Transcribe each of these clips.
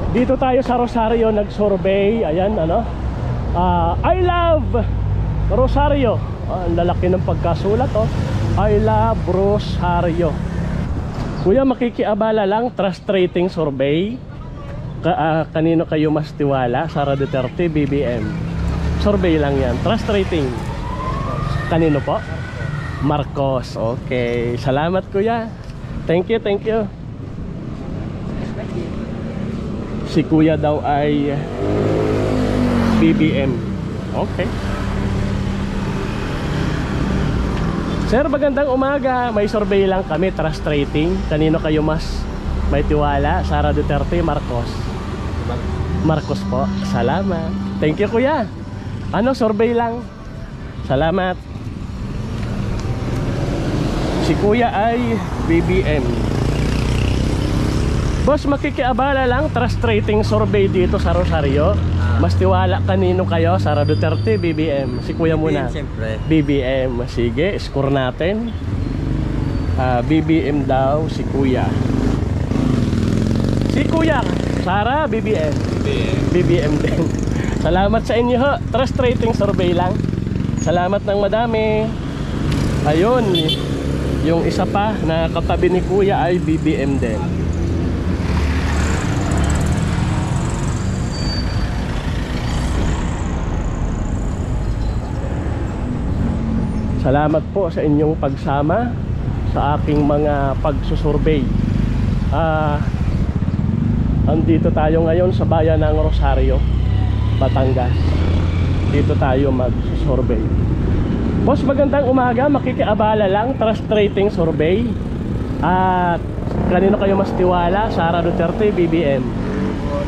Dito tayo sa Rosario nag-survey. Ayan, ano, I love Rosario. Ang lalaki ng pagkasulat, oh. I love Rosario. Kuya, makikiabala lang, trust rating survey. Kanino kayo mas tiwala? Sara Duterte, BBM? Survey lang yan. Trust rating. Kanino po? Marcos. Okay. Salamat, kuya. Thank you, thank you. Si kuya daw ay BBM. Okay. Sir, magandang umaga. May survey lang kami, trust rating. Kanino kayo mas may tiwala? Sara Duterte, Marcos? Marcos po. Salamat. Thank you, kuya. Ano, survey lang. Salamat. Si kuya ay BBM. Boss, makikiabala lang, trust rating survey dito sa Rosario. Mas tiwala kanino kayo? Sara Duterte, BBM? Si kuya muna. Siyempre. BBM. Sige, score natin. BBM daw si kuya. Si kuya, Sara, BBM. BBM din. Salamat sa inyo ho. Trust rating survey lang. Salamat ng madami. Ayun, yung isa pa na katabi ni kuya ay BBM din. Salamat po sa inyong pagsama sa aking mga pagsusurvey. Andito tayo ngayon sa bayan ng Rosario, Batangas. Dito tayo mag-survey. Boss, magandang umaga. Makikiabala lang, trust rating survey. At kanino kayo mas tiwala? Sara Duterte, BBM?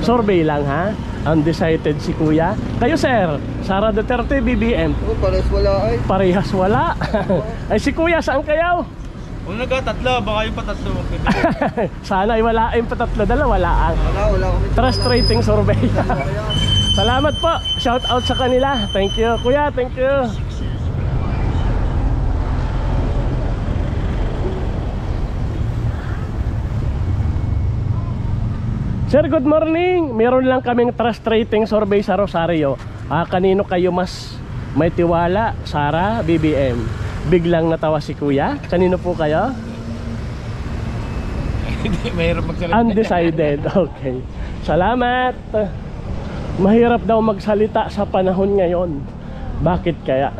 Survey lang, ha? Undecided si kuya. Kayo, sir? Sara Duterte, BBM? Oh, parehas wala ay. Parehas wala. Ay, si kuya, saan kayo? Kung nagkatatlo, baka yung patatlo. Sana ay wala ay patatlo, wala Kami. trust rating survey. Salamat po. Shout out sa kanila. Thank you, kuya. Thank you. Sir, good morning. Meron lang kaming trust rating survey sa Rosario. Kanino kayo mas may tiwala? Sara, BBM? Biglang natawa si kuya. Kanino po kayo? Hindi, mahirap magsalita. Undecided. Okay. Salamat. Mahirap daw magsalita sa panahon ngayon. Bakit kaya?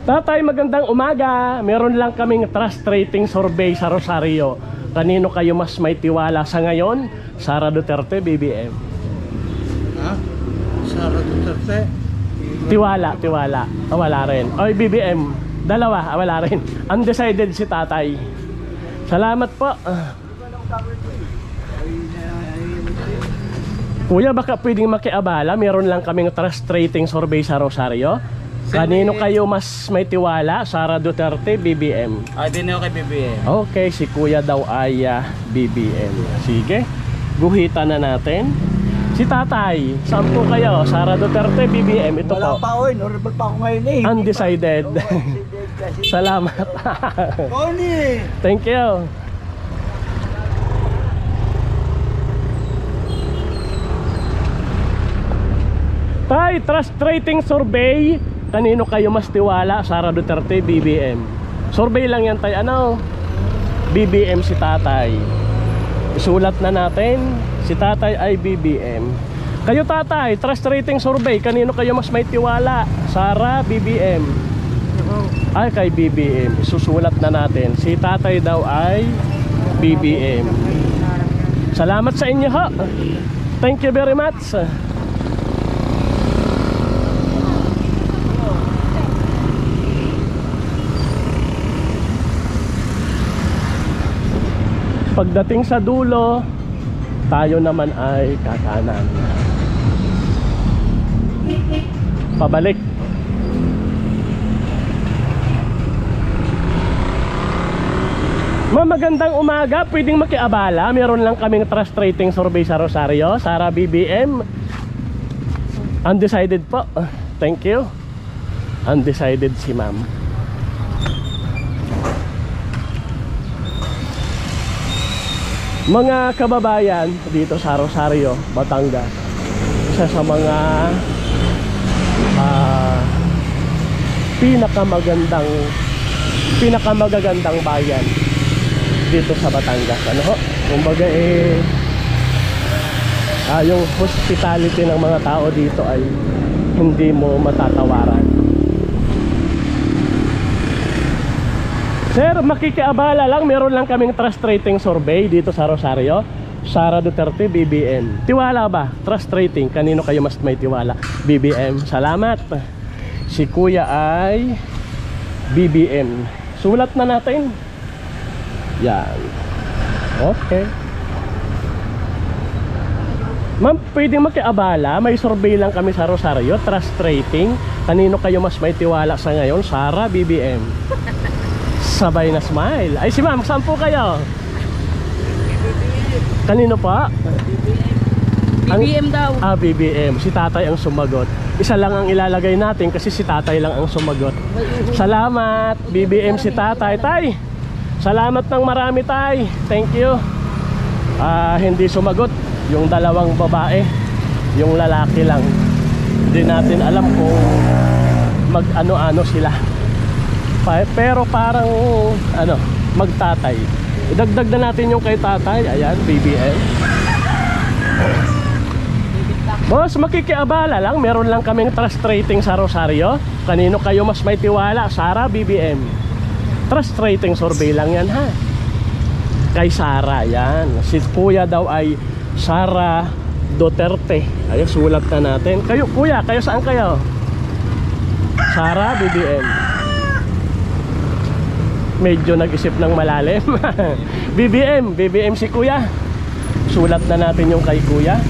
Tatay, magandang umaga. Meron lang kaming trust rating survey sa Rosario. Kanino kayo mas may tiwala sa ngayon? Sara Duterte, BBM? Ha? Sara Duterte? Tiwala. Wala rin. Oy, BBM. Dalawa, wala rin. Undecided si tatay. Salamat po. Kuya, baka pwedeng makiabala. Meron lang kaming trust rating survey sa Rosario. Kanino kayo mas may tiwala? Sara Duterte, BBM? Din ako kay BBM. Okay, si kuya daw ay BBM. Sige, guhitan na natin. Si tatay, saan po kayo? Sara Duterte, BBM? Ito Wala po. pa ako, normal pa ako ngayon eh. Undecided. Salamat. Tony! Thank you. Tay, trust rating survey. Kanino kayo mas tiwala? Sara Duterte, BBM? Survey lang yan, tay. Ano? BBM si tatay. Isulat na natin. Si tatay ay BBM. Kayo, tatay, trust rating survey. Kanino kayo mas may tiwala? Sara, BBM? Ay, kay BBM. Isusulat na natin. Si tatay daw ay BBM. Salamat sa inyo, ho. Thank you very much. Pagdating sa dulo, tayo naman ay kakanan. Pabalik. Magandang umaga. Pwedeng makiabala. Meron lang kaming trust rating survey sa Rosario. Sara, BBM? Undecided po. Thank you. Undecided si ma'am. Mga kababayan dito sa Rosario, Batangas, isa sa mga pinakamagagandang bayan dito sa Batangas. Ano ho? Kumbaga yung hospitality ng mga tao dito ay hindi mo matatawaran. Sir, makikiabala lang, meron lang kaming trust rating survey dito sa Rosario. Sara Duterte, BBM. Tiwala ba? Trust rating, kanino kayo mas may tiwala? BBM. Salamat. Si Kuya ay BBM. Sulat na natin. Yan. Okay. Ma'am, pwedeng makiabala. May survey lang kami sa Rosario. Trust rating, kanino kayo mas may tiwala sa ngayon? Sara, BBM. Sabay na smile. Ay si ma'am, saan po kayo? Kanino pa? BBM daw. BBM. Si tatay ang sumagot. Isa lang ang ilalagay natin kasi si tatay lang ang sumagot. Salamat. BBM si tatay. Tay, salamat ng marami tay. Thank you. Hindi sumagot yung dalawang babae. Yung lalaki lang. Hindi natin alam kung mag-ano-ano sila. Pero parang magtatay. Idagdag na natin yung kay tatay. Ayan, BBM. Boss, makikiabala lang. Meron lang kaming trust rating sa Rosario. Kanino kayo mas may tiwala? Sara, BBM. Trust rating survey lang yan ha. Kay Sara, yan. Si Kuya daw ay Sara Duterte. Ayun, sulat na natin. Kayo, Kuya, kayo saan kayo? Sara, BBM. Medyo nag-isip ng malalim. BBM si Kuya. Sulat na natin yung kay Kuya.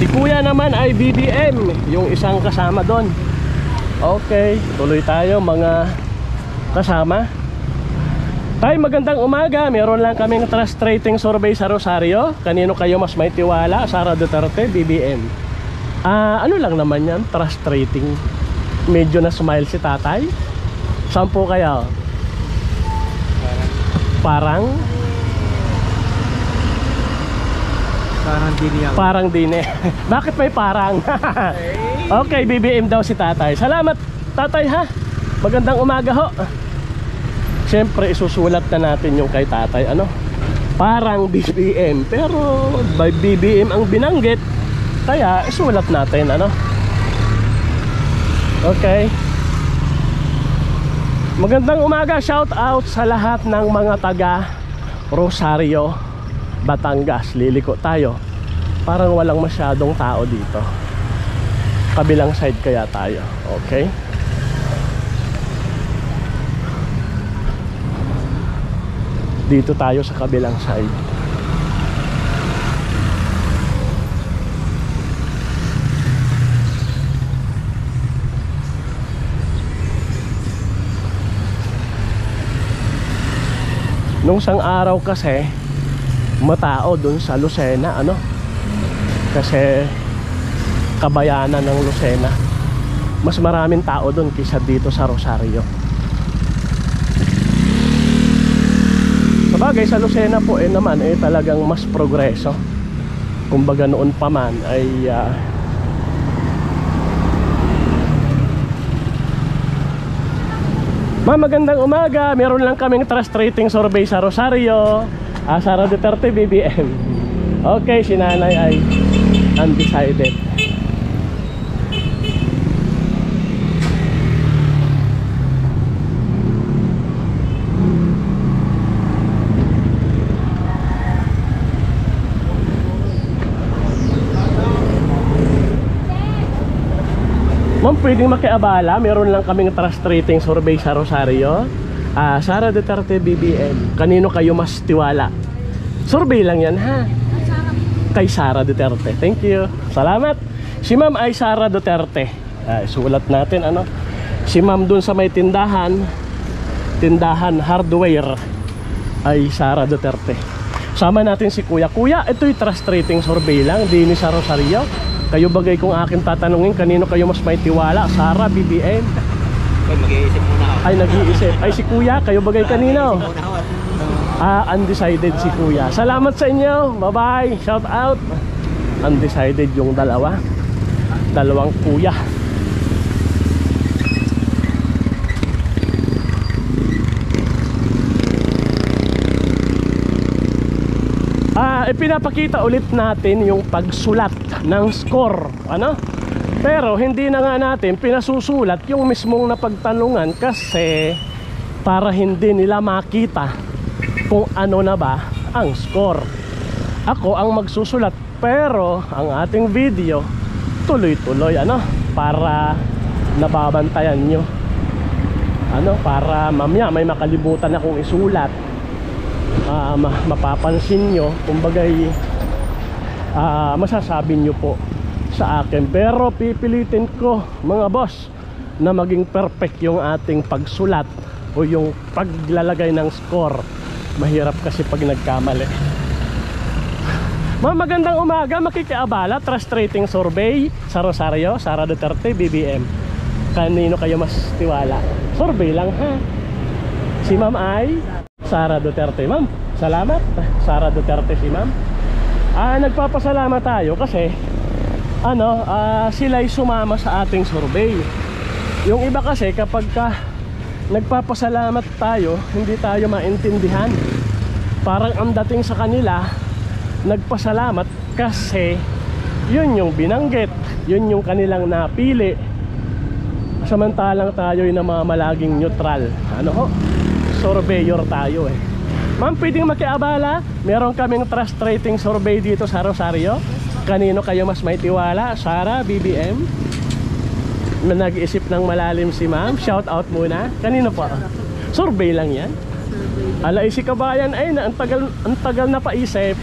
Si Kuya naman ay BBM, yung isang kasama doon. Okay, tuloy tayo mga kasama. Tay, magandang umaga. Meron lang kaming trust rating survey sa Rosario. Kanino kayo mas may tiwala? Sara Duterte, BBM. Ano lang naman yan, trust rating. Medyo na smile si tatay. Saan po kayo? Parang Dini ako. Parang dine. Bakit may parang? Okay, BBM daw si tatay. Salamat tatay ha. Magandang umaga ho. Siyempre isusulat na natin yung kay tatay. Parang BBM. Pero by BBM ang binanggit, kaya isulat natin. Okay. Magandang umaga, shout out sa lahat ng mga taga Rosario, Batangas. Liliko tayo. Parang walang masyadong tao dito. Kabilang side kaya tayo. Okay. Dito tayo sa kabilang side. Nung isang araw kasi matao dun sa Lucena, kasi kabayanan ng Lucena. Mas maraming tao dun kaysa dito sa Rosario. Sabagay sa Lucena po naman talagang mas progreso. Kumbaga noon pa man ay magandang umaga. Meron lang kaming trust rating survey sa Rosario. Sara Duterte, BBM. Okay, si nanay ay undecided. Ma'am, pwedeng makiabala. Meron lang kaming trust rating survey sa Rosario. Sara Duterte, BBM. Kanino kayo mas tiwala? Survey lang yan ha. Kay Sara Duterte. Thank you. Salamat. Si ma'am ay Sara Duterte. Sulat natin si ma'am dun sa may tindahan hardware ay Sara Duterte. Sama natin si Kuya. Kuya, ito'y trust rating survey lang, di ni sa Rosario. Kayo bagay kung akin tatanungin, kanino kayo mas may tiwala? Sara, BBM. Mag-iisip muna ako. Ay, nag-iisip. Ay, si kuya, kayo bagay kanino? Muna ako. Undecided si kuya. Salamat sa inyo. Bye-bye. Shout out. Undecided yung dalawang kuya. Ipinapakita ulit natin yung pagsulat ng score, ano? Pero hindi na nga natin pinasusulat yung mismong napagtanungan kasi para hindi nila makita kung ano na ba ang score. Ako ang magsusulat pero ang ating video tuloy-tuloy, ano? Para nababantayan nyo, ano? Para mamaya may makalimutan akong isulat. Mapapansin nyo, kumbagay masasabi nyo po sa akin. Pero pipilitin ko mga boss na maging perfect yung ating pagsulat o yung paglalagay ng score. Mahirap kasi pag nagkamali. Magandang umaga, makikiabala. Trust rating survey sa Rosario, Sara Duterte, BBM. Kanino kayo mas tiwala? Survey lang ha. Si ma'am ay Sara Duterte. Ma'am, salamat. Sara Duterte si ma'am. Nagpapasalamat tayo kasi sila'y sumama sa ating survey. Yung iba kasi kapag nagpapasalamat tayo, hindi tayo maintindihan. Parang ang dating sa kanila, nagpasalamat kasi yun yung binanggit, yun yung kanilang napili. Samantalang tayo'y namamalaging neutral. Ano ho? Surveyor tayo eh. Ma'am, pwedeng makiabala. Meron kaming trust rating survey dito sa Rosario. Kanino kayo mas may tiwala? Sara, BBM? Nag-iisip ng malalim si ma'am. Shout out muna. Kanino po? Survey lang yan. Alay si kabayan ay ang tagal na paisip.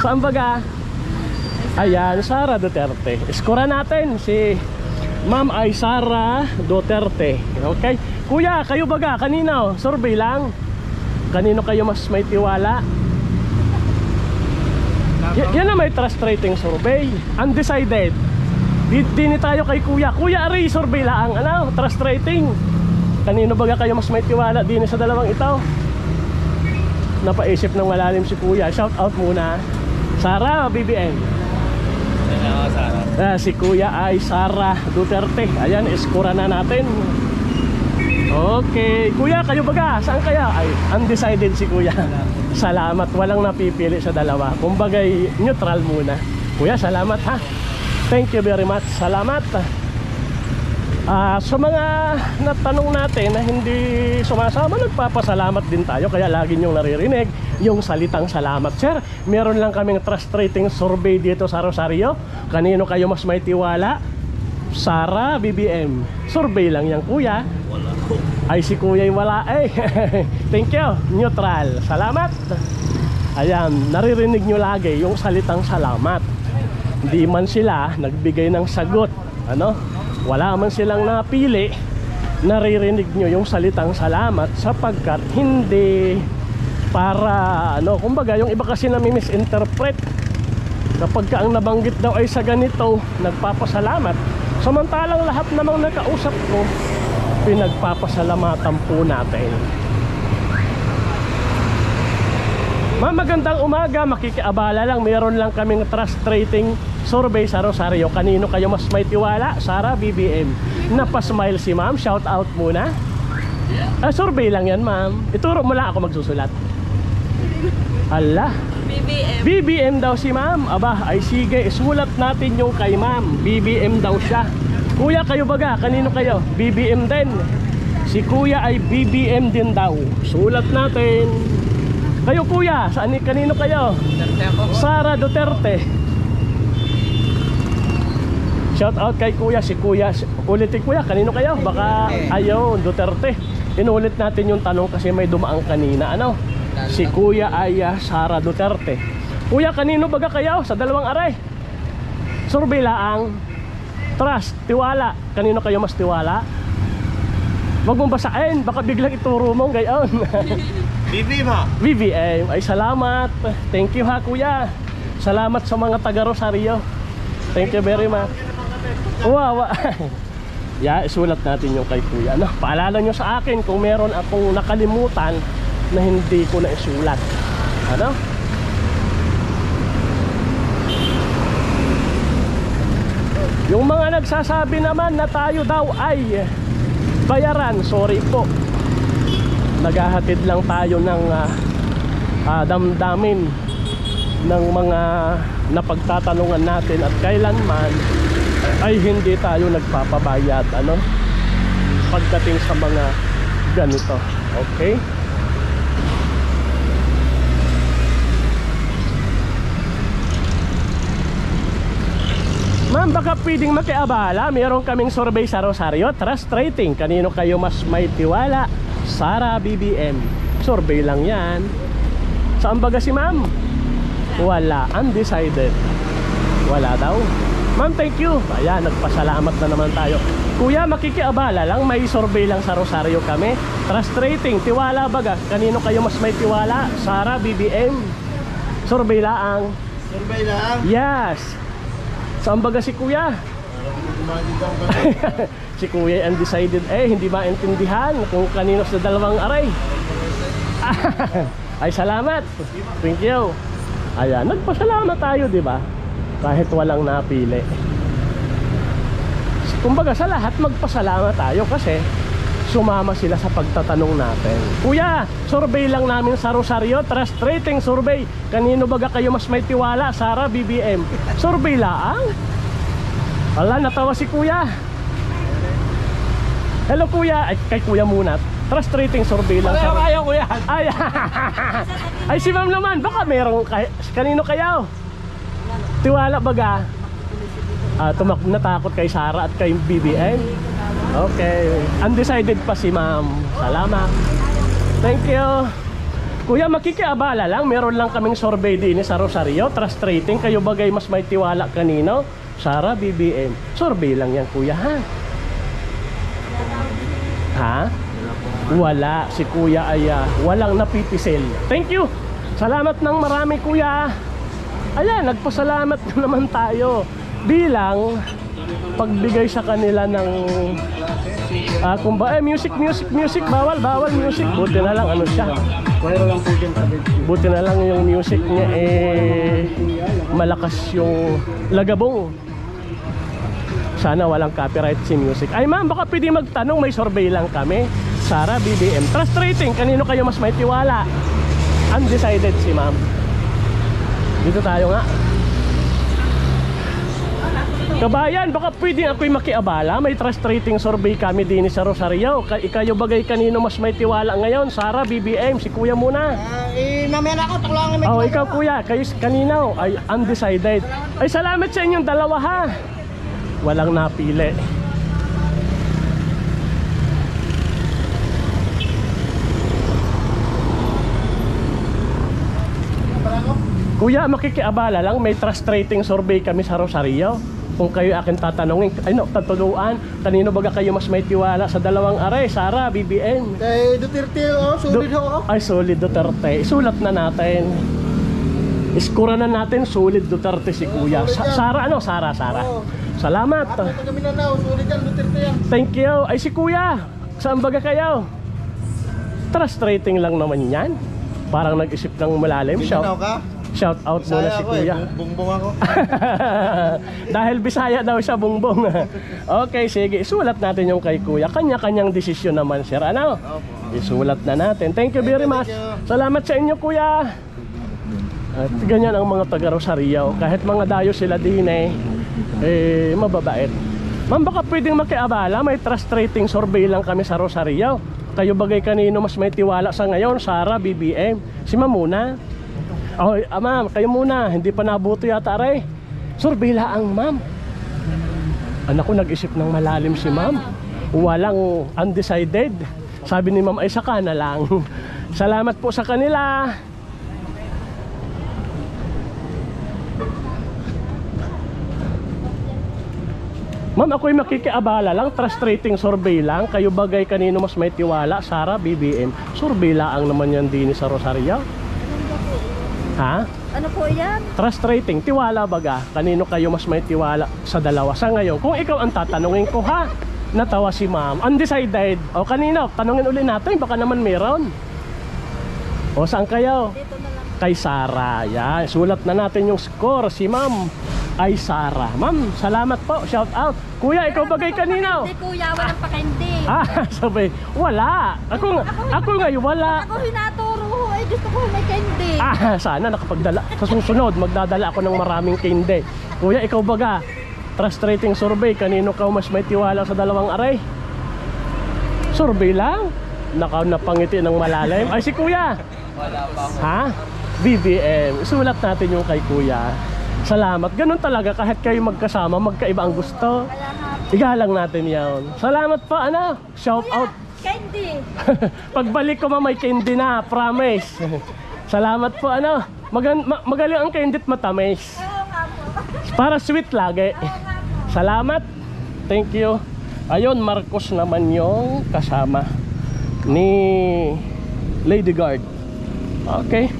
Saan baga? Ayan, Sara Duterte. Iskura natin si ma'am ay Sara Duterte. Okay? Kuya, kayo baga? Kanino? Survey lang. Kanino kayo mas may tiwala? Yan na may trust rating survey. Undecided. Dini tayo kay kuya. Kuya, Ari, survey lang. Ano? Trust rating. Kanino baga kayo mas may tiwala? Dini sa dalawang ito. Napaisip ng malalim si kuya. Shout out muna. Sara, BBM. Sara. Si kuya ay Sara Duterte. Ayan, iskura na natin. Okay, kuya, kayo baga? Saan kaya? Ay, undecided si kuya. Salamat, walang napipili sa dalawa. Kumbagay, neutral muna. Kuya, salamat ha. Thank you very much. Salamat. Sa mga natanong natin na hindi sumasama, nagpapasalamat din tayo. Kaya lagi nyong naririnig yung salitang salamat. Sir, meron lang kaming trust rating survey dito sa Rosario. Kanino kayo mas may tiwala? Sara, BBM. Survey lang yan, kuya. Ay, si kuya'y wala eh. Thank you, neutral. Salamat. Ayan, naririnig nyo lagi yung salitang salamat. Hindi man sila nagbigay ng sagot, ano? Wala man silang napili, naririnig nyo yung salitang salamat sapagkat hindi para kumbaga yung iba kasi nami-misinterpret kapag ang nabanggit daw ay sa ganito, nagpapasalamat. Samantalang lahat namang nakausap ko, pinagpapasalamatan po natin. Ma'am, magandang umaga, makikiabala lang. Meron lang kaming trust rating survey sa Rosario. Kanino kayo mas may tiwala? Sara, BBM. Napasmile si ma'am, shout out muna. Survey lang yan, ma'am. Ituro mo lang ako magsusulat. Ala, BBM. BBM daw si ma'am. Aba, ay sige, isulat natin yung kay ma'am. BBM daw siya. Kuya, kayo baga? Kanino kayo? BBM din. Si kuya ay BBM din daw. Sulat natin. Kayo kuya, kanino kayo? Sara Duterte. Shout out kay kuya. Si kuya, ulitin kuya, kanino kayo? Baka ayaw, Duterte. Inulit natin yung tanong kasi may dumaang kanina. Ano? Si kuya ay Sara Duterte. Kuya, kanino baga kayo? Sa dalawang aray. Survey lang. Trust, tiwala. Kanino kayo mas tiwala? Wag mong basahin, baka biglang ituro mong gayon. BBM ha? BBM, ay salamat. Thank you ha kuya. Salamat sa mga taga Rosario. Thank you very much. Wow. isulat natin yung kay kuya. Ano, paalala nyo sa akin kung meron akong nakalimutan na hindi ko na isulat. Ano? Yung mga nagsasabi naman na tayo daw ay bayaran, sorry po. Naghahatid lang tayo ng damdamin ng mga napagtatanungan natin at kailanman ay hindi tayo nagpapabayad, ano, pagdating sa mga ganito. Okay? Ma'am, baka pwedeng makiabala. Meron kaming survey sa Rosario. Trust rating. Kanino kayo mas may tiwala? Sara BBM. Survey lang yan. Saan baga si ma'am? Wala. Undecided. Wala daw. Ma'am, thank you. Ayan, nagpasalamat na naman tayo. Kuya, makikiabala lang. May survey lang sa Rosario kami. Trust rating. Tiwala baga. Kanino kayo mas may tiwala? Sara BBM. Survey lang. Survey lang. Yes. Saan baga si kuya? Si kuya undecided hindi maintindihan kung kanino sa dalawang aray. Ay, salamat. Thank you. Ayan, nagpasalamat tayo, di ba? Kahit walang napili. Kumbaga sa lahat magpasalamat tayo kasi sumama sila sa pagtatanong natin. Kuya, survey lang namin sa Rosario, trust rating survey. Kanino baga kayo mas may tiwala? Sara BBM. Survey lang. Wala, natawa si kuya. Hello kuya. Ay, kay kuya muna. Trust rating survey lang. Ayaw kuya. Ay, ay si ma'am naman. Baka merong kanino kayo? Tiwala baga? Natakot kay Sara at kay BBM. Okay. Undecided pa si ma'am. Salamat. Thank you. Kuya, makikiabala lang. Meron lang kaming survey din sa Rosario. Trust rating. Kayo bagay mas may tiwala kanino? Sara BBM. Survey lang yan kuya, ha? Ha? Wala. Si kuya ay walang napipisil. Thank you. Salamat ng marami kuya. Ayan, nagpasalamat na naman tayo bilang pagbigay sa kanila ng kung ba music bawal music. Buti na lang ano siya. Buti na lang yung music niya malakas yung lagabong. Sana walang copyright si music. Ay ma'am, baka pwede magtanong, may survey lang kami. Sara BBM. Trust rating, kanino kayo mas may tiwala? Undecided si ma'am. Dito tayo nga. Kabayan, baka pwede ako'y makiabala. May trust rating survey kami din sa Rosario. Ikayo bagay kanino mas may tiwala ngayon? Sara BBM, si kuya muna. Mamaya na ako, tukulangan may ikaw kuya, kayo kanino? Ay, undecided. Ay, salamat sa inyong dalawa, ha? Walang napili. Kuya, makikiabala lang. May trust rating survey kami sa Rosario. Kung kayo akin tatanungin, tatuluan, kanino baga kayo mas may tiwala sa dalawang aray? Sara BBM. Kay Duterte, solid ako. Ay, solid Duterte. Isulat na natin. Iskura na natin, solid Duterte si kuya. Sara. Salamat. Kami na solid yan, Duterte yan. Thank you. Ay, si kuya, saan baga kayo? Trust rating lang naman yan. Parang nag-isip ng malalim. Shout out muna si kuya. Bungbong ako. Dahil Bisaya daw siya, bungbong. Okay, sige. Isulat natin yung kay kuya. Kanya-kanyang desisyon naman, sir. Ano? Isulat na natin. Thank you very much. Salamat sa inyo, kuya. At ganyan ang mga taga Rosario. Kahit mga dayo sila din mababait. Ma'am, baka pwedeng makiabala. May trust rating survey lang kami sa Rosario. Kayo bagay kanino mas may tiwala sa ngayon? Sara BBM. Si ma'am muna. Ma'am, kayo muna. Hindi pa nabuto yata aray. Survey lang, ma'am. Anak ko, nag-isip ng malalim si ma'am. Walang undecided. Sabi ni ma'am, ay saka na lang. Salamat po sa kanila. Ma'am, ako'y makikiabala lang. Trust rating survey lang. Kayo bagay kanino mas may tiwala? Sara BBM. Survey lang naman yan din sa Rosario. Ha? Ano po yan? Trust rating, tiwala baga. Kanino kayo mas may tiwala sa dalawa? Sa ngayon, kung ikaw ang tatanungin ko, ha? Natawa si ma'am. Undecided. O kanina, tanungin ulit natin, baka naman meron. O saan kayo? Dito na lang. Kay Sarah. Yan, sulat na natin yung score. Si ma'am ay Sarah. Ma'am, salamat po. Shout out. Kuya, ikaw bagay kanina. Hindi kuya, walang pakindi. Sabay, wala. Ako ngayon, wala. Ako hinaturo ho. Ay, gusto ko may candy. Sana nakapagdala. Sa susunod, magdadala ako ng maraming candy. Kuya, ikaw baga? Trust rating survey, kanino ka mas may tiwala sa dalawang aray? Survey lang? Napangiti ng malalim. Ay, si kuya. Wala pa ako. Ha? BBM. Isulat natin yung kay kuya. Salamat. Ganun talaga, kahit kayo magkasama, magkaiba ang gusto. Kaya nga. Igalang natin yan. Salamat po, ano? Shout out. Candy. Pagbalik ko may candy na, promise. Salamat po, ano? Magaling ang candy at matamis. Oo nga po. Para sweet lagi. Salamat. Thank you. Ayun, Marcos naman yung kasama ni Lady Guard. Okay.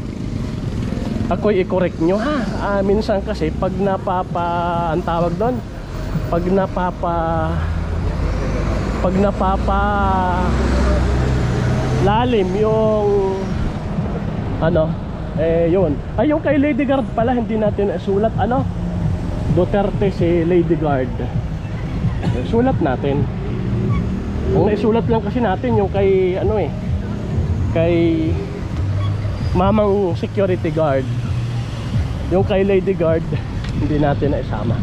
Ako'y i-correct nyo ha. Minsan kasi pag ang tawag doon, pag lalim yung yun. Ay, yung kay Lady Guard pala hindi natin sulat, Duterte si Lady Guard. Sulat natin. Ang naisulat lang kasi natin yung kay kay mamang security guard. Yung kay Lady Guard hindi natin naisama.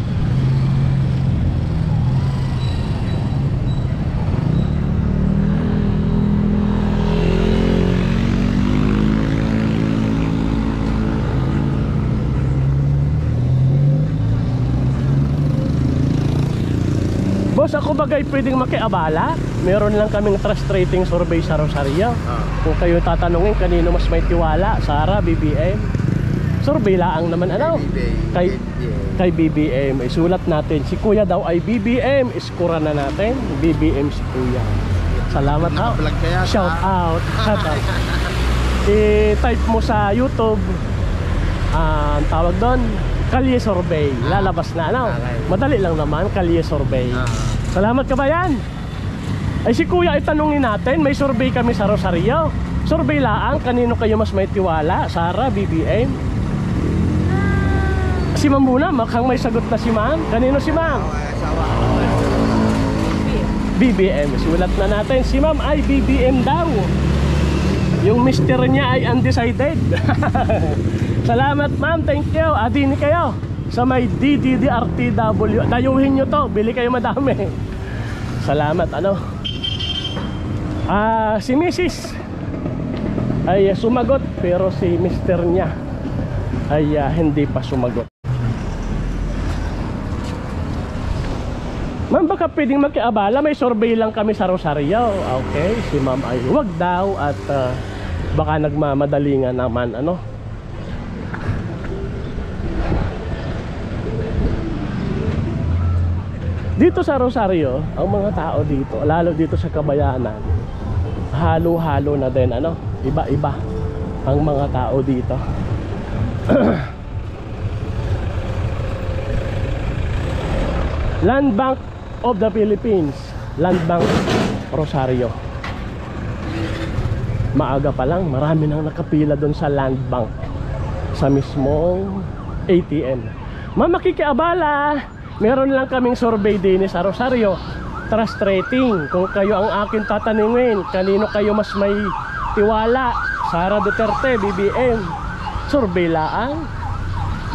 Boss, ako bagay pwedeng makiabala. Meron lang kaming trust rating survey sa Rosario. Kung kayo tatanungin kanino mas may tiwala, Sarah, BBM. Survey lang naman kay BBM. Isulat natin. Si kuya daw ay BBM. Iskura na natin. BBM si kuya. Salamat ha. Shout out. Shout out. I-type mo sa YouTube. Ang tawag doon, Kalye Survey. Lalabas na Madali lang naman, Kalye Survey. Salamat ka ba yan? Ay si kuya itanungin natin. May survey kami sa Rosario. Survey lang, kanino kayo mas may tiwala? Sarah, BBM? Si ma'am muna, makhang may sagot na si ma'am. Kanino si ma'am? BBM. Sulat na natin. Si ma'am ay BBM daw. Yung mister niya ay undecided. Salamat ma'am, thank you. Adini kayo sa may DDDRTW. Dayuhin nyo to, bili kayo madami. Salamat, si Mrs. ay sumagot, pero si mister niya ay hindi pa sumagot. Ma'am, baka pwedeng magkiabala, may survey lang kami sa Rosario. Okay, si ma'am ay wag daw at baka nagmamadali nga naman, Dito sa Rosario, ang mga tao dito, lalo dito sa Kabayanan, halo-halo na din, iba-iba ang mga tao dito. Land Bank of the Philippines, Land Bank Rosario. Maaga pa lang, marami nang nakapila doon sa Land Bank, sa mismong ATM. Ma'am, makikiabala. Meron lang kaming survey din sa Rosario, trust rating. Kung kayo ang akin tatanungin, kanino kayo mas may tiwala? Sara Duterte, BBM. Survey lang.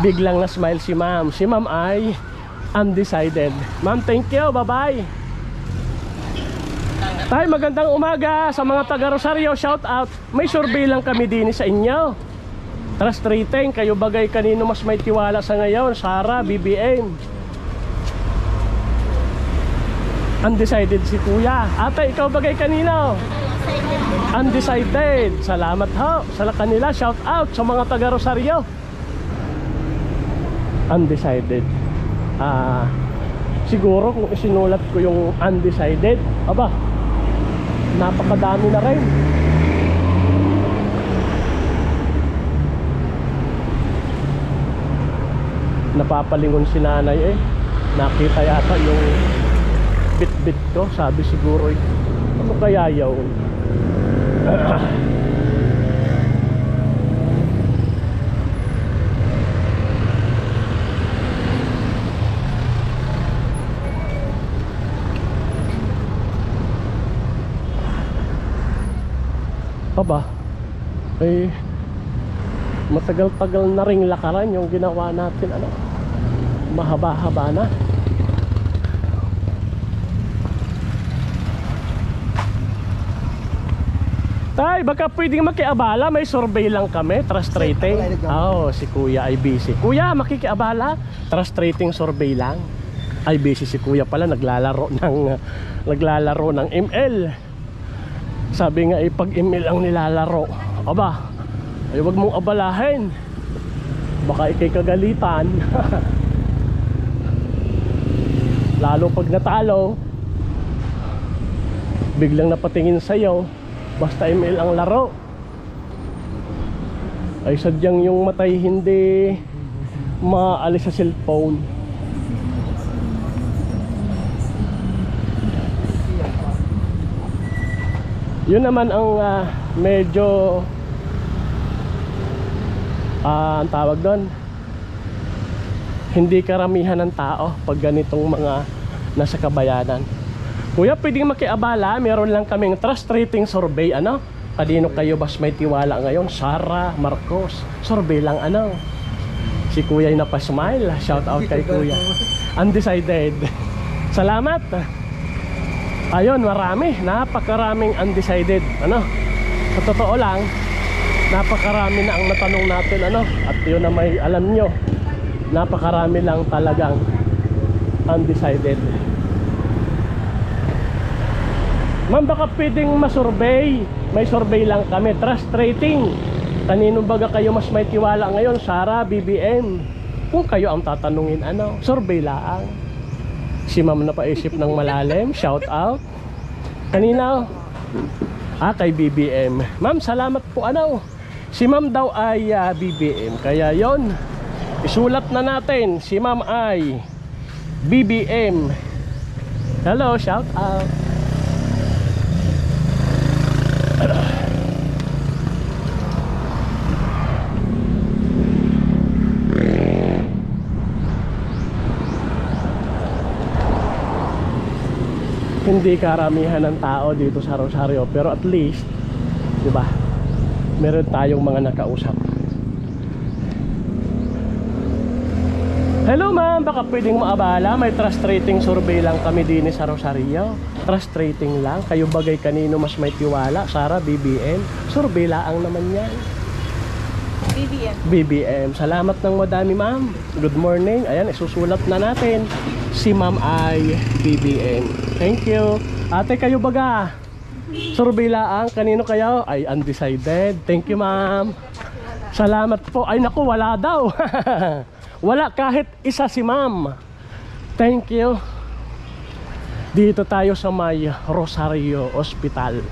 Biglang na smile si ma'am. Si ma'am ay undecided. Ma'am, thank you, bye bye. Tay, magandang umaga sa mga taga Rosario, shout out. May survey lang kami din sa inyo. Trust rating, kayo bagay kanino mas may tiwala sa ngayon? Sara, BBM. Undecided si kuya. Ate, ikaw bagay kanino? Undecided. Salamat ho sa kanila. Shout out sa mga taga Rosario. Undecided. Siguro kung isinulat ko yung undecided, napakadami na rin. Napapalingon si nanay Nakita yata yung bit-bit ko. Sabi siguro, ano kaya yun? Aba, eh, matagal-tagal na ring lakaran yung ginawa natin, ano, mahaba-haba na. Tay, baka pwedeng makiabala, may survey lang kami, trust rating. Oo, si Kuya ay busy. Kuya, makikiabala, trust rating survey lang. Ay busy si Kuya pala, naglalaro ng ML. Sabi nga pag ML ang nilalaro, aba, ay wag mong abalahin, baka ikay kagalitan. Lalo pag natalo, biglang napatingin sa'yo, basta ML ang laro, ay sadyang yung matay hindi maalis sa cellphone. Yun naman ang medyo ang tawag doon, hindi karamihan ng tao pag ganitong mga nasa kabayanan. Kuya, pwedeng makiabala, meron lang kaming trust rating survey, ano? Kanino kayo bas may tiwala ngayon? Sarah, Marcos, survey lang, ano? Si Kuya ay napasmile, shout out kay Kuya. Undecided. Salamat. Ayun, marami, napakaraming undecided, ano? Sa totoo lang, napakarami na ang natanong natin, ano? At yun na may alam nyo, napakarami lang talagang undecided. Ma'am, baka pwedeng masurvey. May survey lang kami, trust rating. Kanino baga kayo mas may tiwala ngayon? Sarah, BBM. Kung kayo ang tatanungin, ano? Survey lang. Si ma'am na paisip ng malalim, shout out. Kanina, kay BBM. Ma'am, salamat po, ano? Si ma'am daw ay BBM. Kaya yon, isulat na natin. Si ma'am ay BBM. Hello, shout out. Hindi karamihan ng tao dito sa Rosario, pero at least, di ba, meron tayong mga nakausap. Hello ma'am, baka pwedeng maabala, may trust rating survey lang kami din sa Rosario. Trust rating lang, kayo bagay kanino mas may tiwala? Sarah, BBM, survey lang naman yan. BBM, salamat ng madami ma'am. Good morning, ayan, isusulat na natin. Si ma'am ay BBM. Thank you. Ate, kayo baga? Survey lang, kanino kayo? Ay undecided. Thank you ma'am. Salamat po. Ay naku, wala daw. Wala kahit isa si ma'am. Thank you. Dito tayo sa may Rosario Hospital,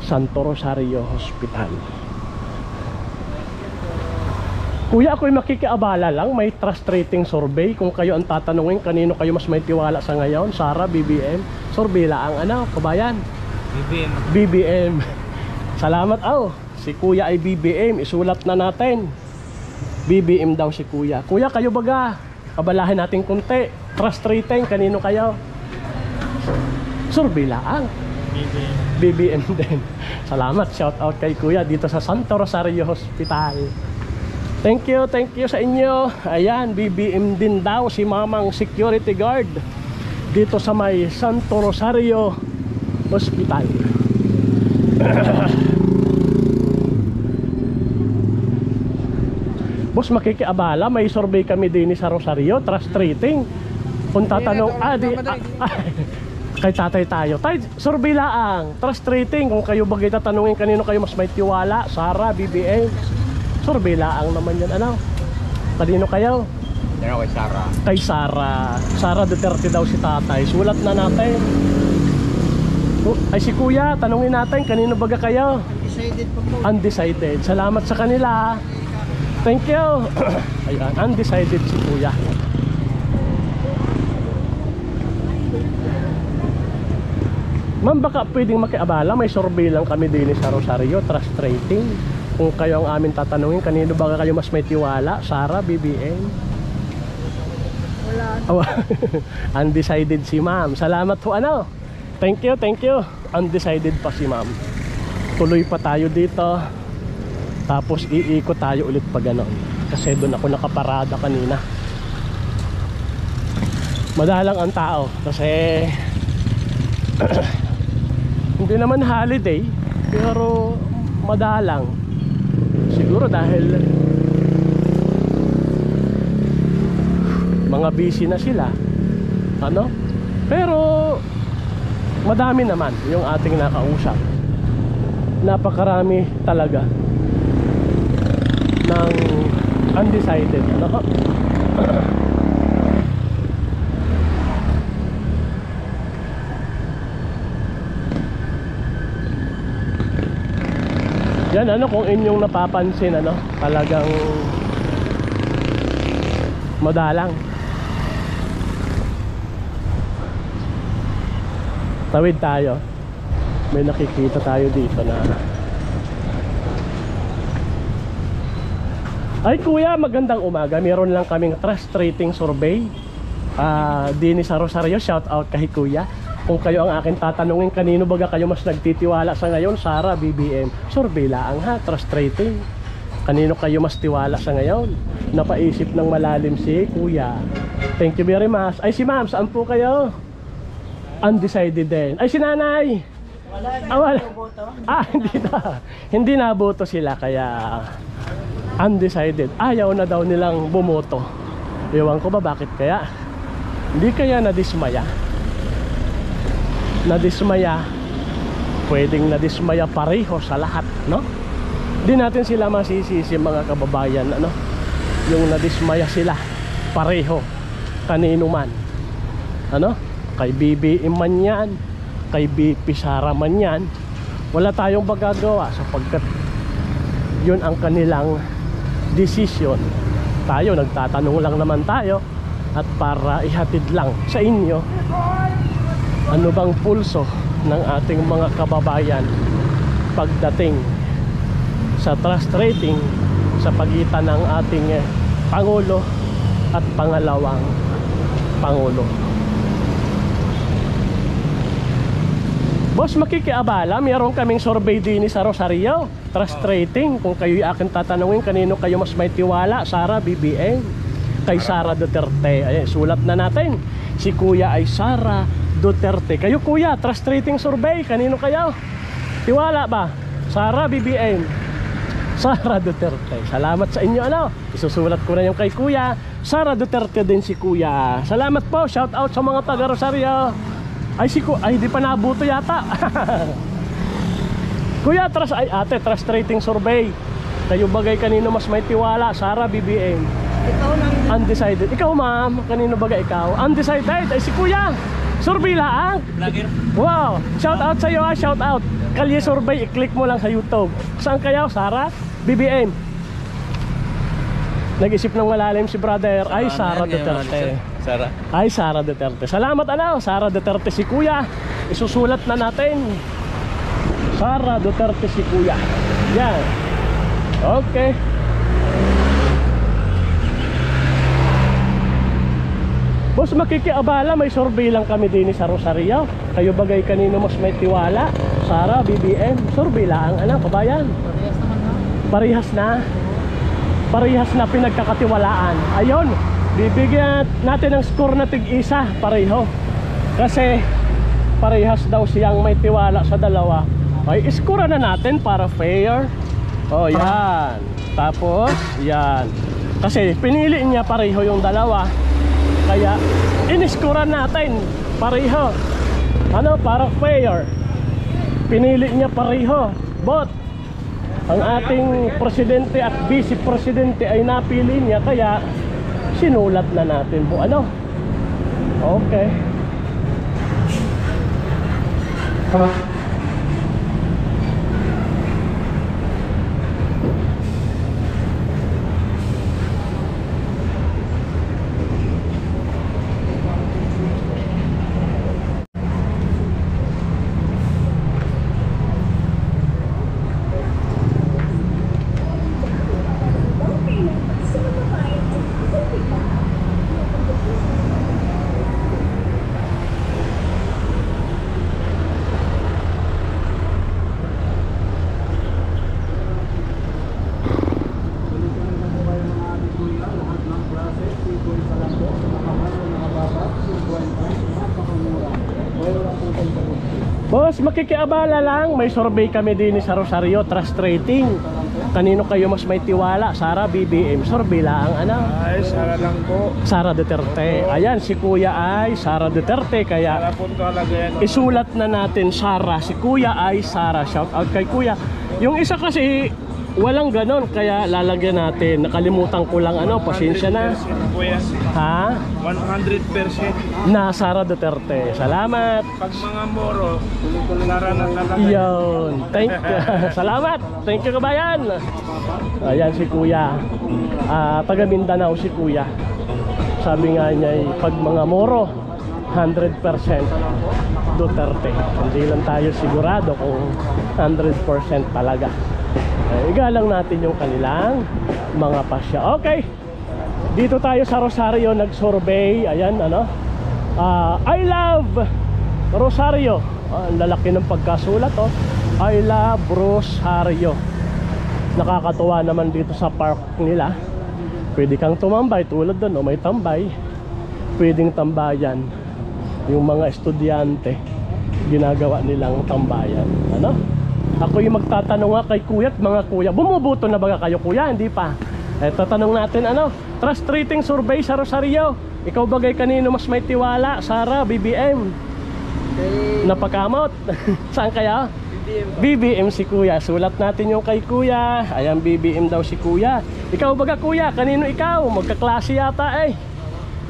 Santo Rosario Hospital. Kuya, ako'y makikiabala lang, may trust rating survey. Kung kayo ang tatanungin, kanino kayo mas may tiwala sa ngayon? Sarah, BBM, survey lang, ano, kabayan? BBM. BBM. Salamat, si Kuya ay BBM, isulat na natin. BBM daw si Kuya. Kuya, kayo baga? Abalahin natin kunti. Trust rating, kanino kayo? Survey lang. BBM din. Salamat, shout out kay Kuya dito sa Santo Rosario Hospital. Thank you sa inyo. Ayan, BBM din daw si mamang security guard dito sa may Santo Rosario Hospital. Boss, makikiabala, may survey kami din sa Rosario, trust rating. Kung tatanong, kay tatay tayo. Tay, survey lang, trust rating. Kung kayo bagay tatanungin kanino kayo mas may tiwala, Sarah, BBM. Survey lang naman yan, ano? Kanino kayo? Pero kay Sarah. Kay Sarah. Sarah Duterte daw si tatay. Sulat na natin. Ay si Kuya, tanungin natin kanino baga kayo? Undecided po po. Undecided. Salamat sa kanila. Thank you. Ayan, undecided si Kuya. Ma'am, baka pwedeng makiabala, may survey lang kami din sa Rosario, trust rating. Kung kayo ang amin tatanungin, kanino ba kayo mas may tiwala? Sara, BBM? Wala. Oh, undecided si ma'am. Salamat po ano. Thank you, thank you. Undecided pa si ma'am. Tuloy pa tayo dito. Tapos iikot tayo ulit pa ganon. Kasi doon ako nakaparada kanina. Madalang ang tao kasi hindi naman holiday, pero madalang. Siguro dahil mga busy na sila. Ano? Pero madami naman yung ating nakausap. Napakarami talaga ng undecided. Ano? Yan ano, kung inyong napapansin ano, talagang madalang. Tawid tayo. May nakikita tayo dito na ay kuya, magandang umaga. Meron lang kaming trust rating survey din sa Rosario. Shout out kay kuya. Kung kayo ang akin tatanungin, kanino baga kayo mas nagtitiwala sa ngayon? Sara, BBM? Survey lang ha, trust rating. Kanino kayo mas tiwala sa ngayon? Napaisip ng malalim si kuya. Thank you very much. Ay si ma'am, saan po kayo? Undecided din. Ay si nanay. Wala. Hindi na. Hindi naboto sila kaya undecided. Ayaw na daw nilang bumoto. Ewan ko ba bakit kaya? Hindi kaya nadismaya? Nadismaya, pwedeng nadismaya pareho sa lahat, no? Di natin sila masisisi mga kababayan, ano? Yung nadismaya sila pareho, kanino man, ano? Kay BBM man yan, kay BP Sara man yan, wala tayong magagawa sapagkat yun ang kanilang decision. Tayo, nagtatanong lang naman tayo at para ihatid lang sa inyo ano bang pulso ng ating mga kababayan pagdating sa trust rating sa pagitan ng ating Pangulo at pangalawang Pangulo. Boss, makikiabala, mayroon kaming survey din sa Rosario, trust rating. Kung kayo'y akin tatanungin, kanino kayo mas may tiwala? Sara, BBM? Kay Sara Duterte. Ay, sulat na natin. Si kuya ay Sara Duterte. Kayo kuya, trust rating survey, kanino kayo? Tiwala ba? Sara, BBM? Sara Duterte. Salamat sa inyo ano. Isusulat ko na yung kay kuya. Sara Duterte din si kuya. Salamat po, shout out sa mga taga Rosario. Ay si ay di pa nabuto yata. Kuya, trust ay ate, trust rating survey. Kayo bagay kanino mas may tiwala? Sara, BBM? Ikaw nang Undecided. Ikaw ma'am, kanino bagay ikaw? Undecided. Ay si kuya. Survey lang. Wow, shout out sa iyo ha, shout out. Kalye survey, i-click mo lang sa YouTube. Saan kayo? Sara? BBM? Nag-isip ng malalim si brother. Ay, Sara Duterte. Sara. Ay, Sara Duterte. Salamat ano, Sara Duterte si kuya. Isusulat na natin. Sara Duterte si kuya. Yan. Okay. Boss, makikiabala, may survey lang kami din sa Rosario. Kayo bagay kanino mas may tiwala? Sara, BBM? Survey lang, ano, kabayan? Parehas na. Parehas na pinagkakatiwalaan. Ayun, bibigyan natin ng score na tig-isa, pareho. Kasi parehas daw siyang may tiwala sa dalawa. Ay, iskura na natin para fair. Oh, yan. Tapos, yan. Kasi pinili niya pareho yung dalawa. Kaya iniskuran natin pareho. Ano, para fair. Pinili niya pareho. But ang ating presidente at vice presidente ay napili niya, kaya sinulat na natin po ano. Okay. Mas makikiabala lang, may survey kami din sa Rosario, trust rating. Kanino kayo mas may tiwala? Sara, BBM, survey lang. Ano? Ay, Sara lang po. Sara Duterte. Ayan, si Kuya ay Sara Duterte. Kaya Sara po talaga yan. isulat na natin Sara. Si Kuya ay Sara. Shout out kay Kuya. Yung isa kasi walang ganon, kaya lalagyan natin. Nakalimutan ko lang ano, pasensya na. 100% po yan. Ha? 100%. Na Sara Duterte. Salamat. Pag mga moro, Sara na talaga. Yun. Thank you. Salamat. Thank you kabayan. Ayan si Kuya. Taga Mindanao si Kuya. Sabi nga niya, pag mga moro, 100% Duterte. Hindi lang tayo sigurado kung 100% talaga. Igalang natin yung kanilang mga pasya. Okay. Dito tayo sa Rosario nag-survey. Ayan ano. I love Rosario. Ang lalaki ng pagkasulat oh. I love Rosario. Nakakatuwa naman dito sa park nila. Pwede kang tumambay tulad doon, may tambay. Pwedeng tambayan. Yung mga estudyante ginagawa nilang tambayan. Ano? Ako yung magtatanong nga kay Kuya at mga Kuya. Bumubuto na ba kayo Kuya? Hindi pa. Tatanong natin ano? Trust rating survey sa Rosario. Ikaw bagay kanino mas may tiwala? Sara, BBM? Napakamot. Saan kaya? BBM si Kuya. Sulat natin yung kay Kuya. Ayan, BBM daw si Kuya. Ikaw baga Kuya? Kanino ikaw? Magkaklase yata eh.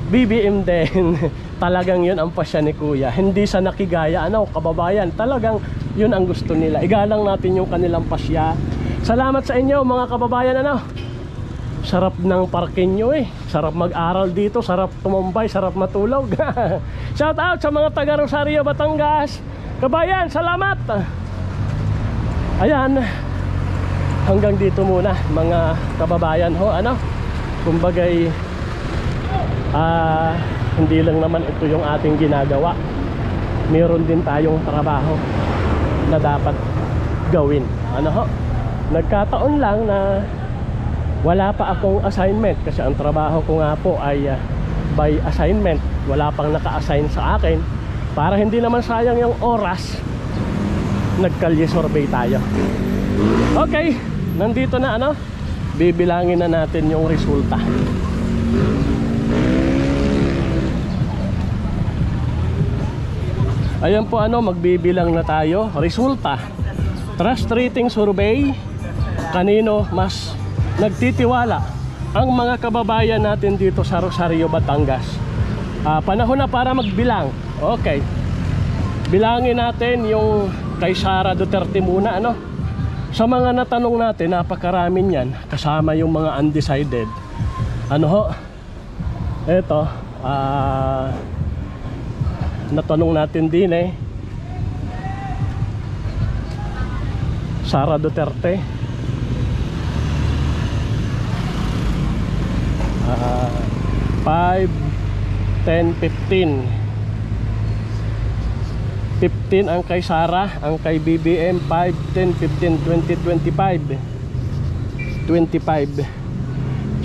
BBM din. Talagang yun ang pasya ni Kuya. Hindi sa nakigaya ano, kababayan. Talagang yun ang gusto nila. Igalang natin yung kanilang pasya. Salamat sa inyo mga kababayan ano. Sarap ng parking nyo eh. Sarap mag-aral dito, sarap tumambay, sarap matulog. Shout out sa mga taga Rosario, Batangas. Kabayan, salamat. Ayan. Hanggang dito muna mga kababayan ho ano. Kumbagay hindi lang naman ito yung ating ginagawa. Meron din tayong trabaho na dapat gawin. Ano ho? Nagkataon lang na wala pa akong assignment kasi ang trabaho ko nga po ay by assignment. Wala pang naka-assign sa akin. Para hindi naman sayang yung oras, nagkalye survey tayo. Okay, nandito na ano. Bibilangin na natin yung resulta. Ayan po ano, magbibilang na tayo. Resulta. Trust rating survey. Kanino mas nagtitiwala ang mga kababayan natin dito sa Rosario, Batangas. Panahon na para magbilang. Okay. Bilangin natin yung kay Sara Duterte muna ano. Sa mga natanong natin, napakarami niyan. Kasama yung mga undecided. Ano ho? Eto, natanong natin din eh Sara Duterte 5, 10, 15 ang kay Sara, ang kay BBM 5, 10, 15, 20, 25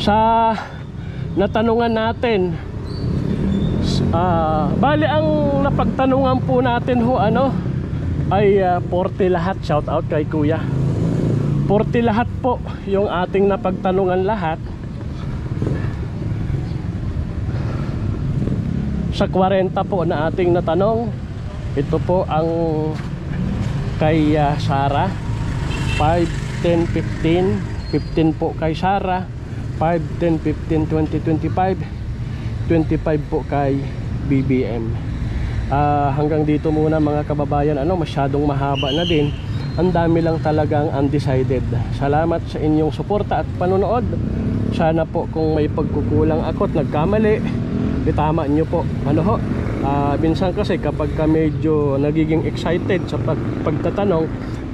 sa natanungan natin. Bali ang napagtanungan po natin ho ano ay 40 lahat. Shout out kay Kuya. 40 lahat po yung ating napagtanungan lahat. Sa 40 po na ating natanong, ito po ang kay Sara 5, 10, 15 15 po kay Sara, 5, 10, 15, 20, 25 po kay BBM. Hanggang dito muna mga kababayan ano, masyadong mahaba na din. Ang dami lang talagang undecided. Salamat sa inyong suporta at panonood. Sana po kung may pagkukulang ako at nagkamali, itama nyo po. Ano ho? Minsan kasi kapag ka medyo nagiging excited sa pagtatanong,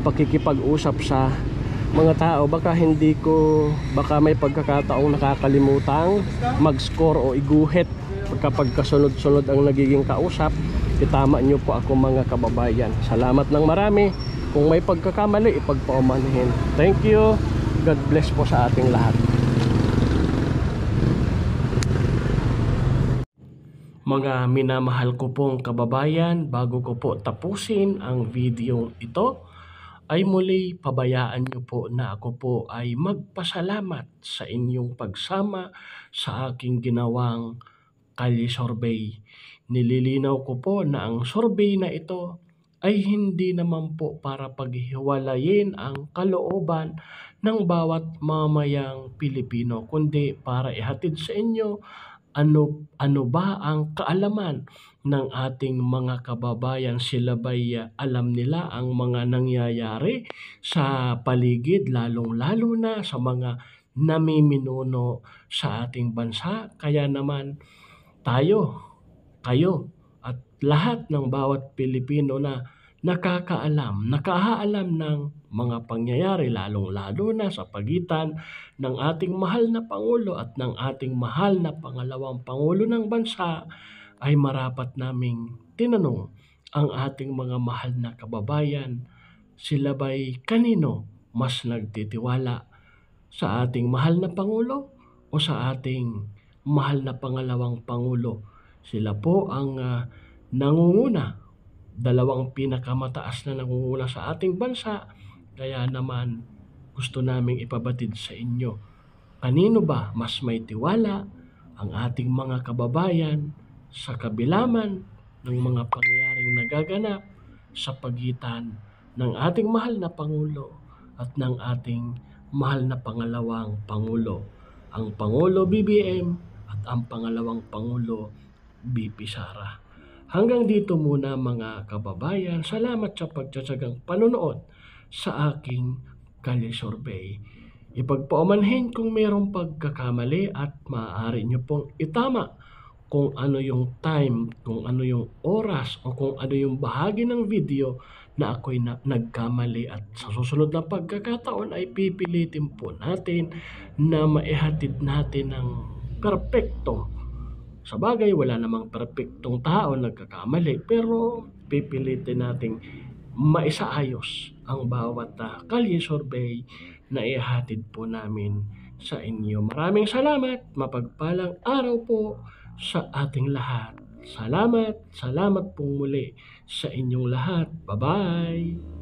pakikipag-usap sa mga tao, baka baka may pagkakataong nakakalimutang mag-score o iguhit kapag kasunod-sunod ang nagiging kausap. Itama nyo po ako mga kababayan. Salamat ng marami. Kung may pagkakamali, ipagpaumanhin. Thank you. God bless po sa ating lahat. Mga minamahal ko pong kababayan, bago ko po tapusin ang video ito, ay muli pabayaan niyo po na ako po ay magpasalamat sa inyong pagsama sa aking ginawang kalye survey. Nililinaw ko po na ang survey na ito ay hindi naman po para paghiwalayin ang kalooban ng bawat mamayang Pilipino, kundi para ihatid sa inyo ano ba ang kaalaman ng ating mga kababayan. Sila ba'y alam nila ang mga nangyayari sa paligid, lalong-lalo na sa mga namiminuno sa ating bansa? Kaya naman tayo, kayo, at lahat ng bawat Pilipino na nakakaalam ng mga pangyayari, lalong-lalo na sa pagitan ng ating mahal na Pangulo at ng ating mahal na pangalawang Pangulo ng bansa, ay marapat naming tinanong ang ating mga mahal na kababayan, sila ba'y kanino mas nagtitiwala, sa ating mahal na Pangulo o sa ating mahal na pangalawang Pangulo? Sila po ang nangunguna, dalawang pinakamataas na nangunguna sa ating bansa. Kaya naman gusto naming ipabatid sa inyo, kanino ba mas may tiwala ang ating mga kababayan sa kabilaman ng mga pangyayaring nagaganap sa pagitan ng ating mahal na Pangulo at ng ating mahal na pangalawang Pangulo, ang Pangulo BBM at ang pangalawang Pangulo BP Sara. Hanggang dito muna mga kababayan. Salamat sa pagtsatsagang panonood sa aking kalye survey. Ipagpaumanhin kung mayroong pagkakamali at maaari nyo pong itama kung ano yung time, kung ano yung oras, o kung ano yung bahagi ng video na ako'y nagkamali. At sa susunod na pagkakataon ay pipilitin po natin na maihatid natin ng perpekto. Sa bagay, wala namang perpektong tao nagkakamali, pero pipilitin nating maisaayos ang bawat kalye survey na ihatid po namin sa inyo. Maraming salamat, mapagpalang araw po sa ating lahat. Salamat pong muli sa inyong lahat. Bye-bye!